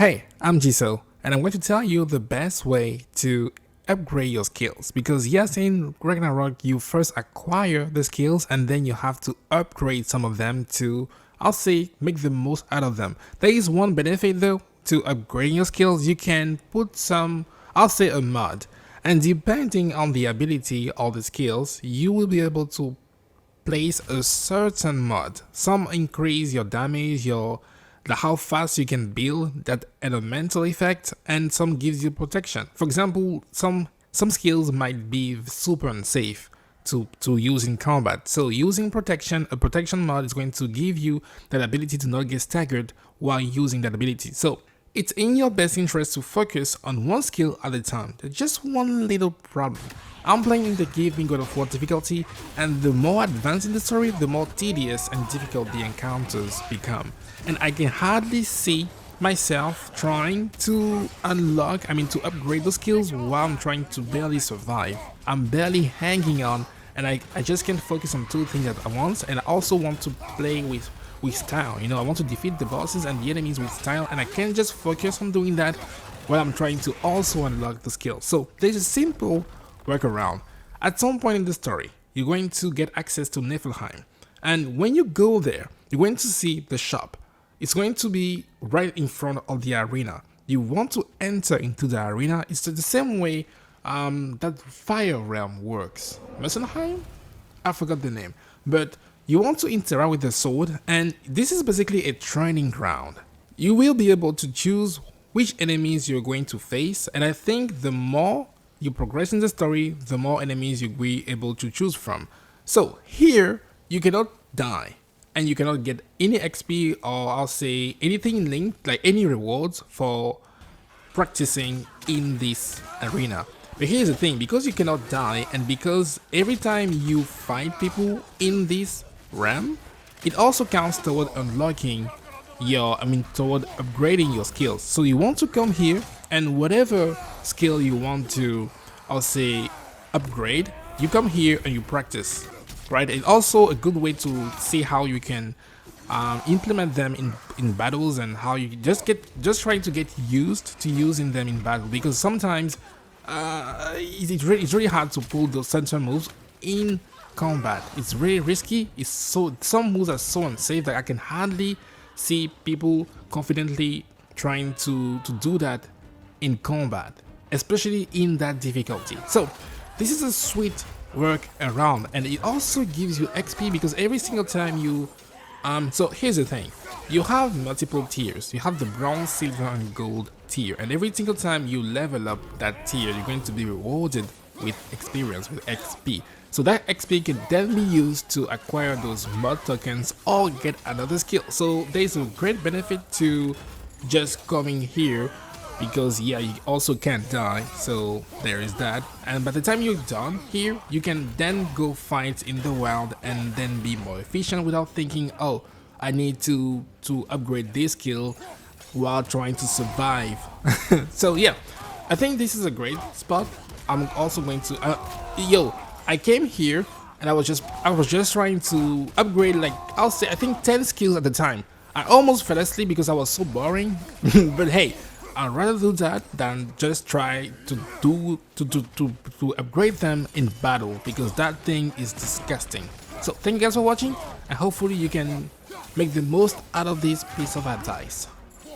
Hey, I'm Jisoo, and I'm going to tell you the best way to upgrade your skills, because yes, in Ragnarok you first acquire the skills and then you have to upgrade some of them to, I'll say, make the most out of them. There is one benefit though to upgrading your skills. You can put some, I'll say, a mod, and depending on the ability or the skills, you will be able to place a certain mod. Some increase your damage, how fast you can build, that elemental effect, and some gives you protection. For example, some skills might be super unsafe to use in combat. So using a protection mod is going to give you that ability to not get staggered while using that ability. So it's in your best interest to focus on one skill at a time. There's just one little problem. I'm playing in the Give Me God of War difficulty, and the more advanced in the story, the more tedious and difficult the encounters become. And I can hardly see myself trying to to upgrade those skills while I'm trying to barely survive. I'm barely hanging on, and I just can't focus on two things at once. And I also want to play with style. I want to defeat the bosses and the enemies with style, and I can't just focus on doing that while I'm trying to also unlock the skills. So there's a simple workaround. At some point in the story, you're going to get access to Niflheim, and when you go there, you're going to see the shop. It's going to be right in front of the arena. You want to enter into the arena. It's the same way that Fire Realm works. Messenheim? I forgot the name. But you want to interact with the sword, and this is basically a training ground. You will be able to choose which enemies you're going to face, and I think the more you progress in the story, the more enemies you'll be able to choose from. So here, you cannot die, and you cannot get any XP, or I'll say anything linked, like any rewards for practicing in this arena. But here's the thing, because you cannot die, and because every time you fight people in this realm, it also counts toward unlocking toward upgrading your skills. So you want to come here, and whatever skill you want to, I'll say, upgrade, you come here and you practice, right? And also a good way to see how you can implement them in battles, and how you just try to get used to using them in battle, because sometimes it's really hard to pull those certain moves in combat. It's really risky. Some moves are so unsafe that I can hardly see people confidently trying to do that in combat, especially in that difficulty. So this is a sweet work around, and it also gives you XP, because every single time you so here's the thing, you have multiple tiers. You have the bronze, silver, and gold tier, and every single time you level up that tier, you're going to be rewarded with experience, with XP. So that XP can then be used to acquire those mod tokens or get another skill. So there's a great benefit to just coming here, because yeah, you also can't die, so there is that. And by the time you're done here, you can then go fight in the wild and then be more efficient without thinking, oh, I need to upgrade this skill while trying to survive. So yeah, I think this is a great spot. I'm also going to I came here and I was just trying to upgrade, like, I'll say, I think 10 skills at the time. I almost fell asleep because I was so boring. But hey, I'd rather do that than just try to upgrade them in battle, because that thing is disgusting. So thank you guys for watching, and hopefully you can make the most out of this piece of advice.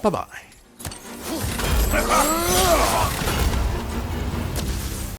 Bye bye.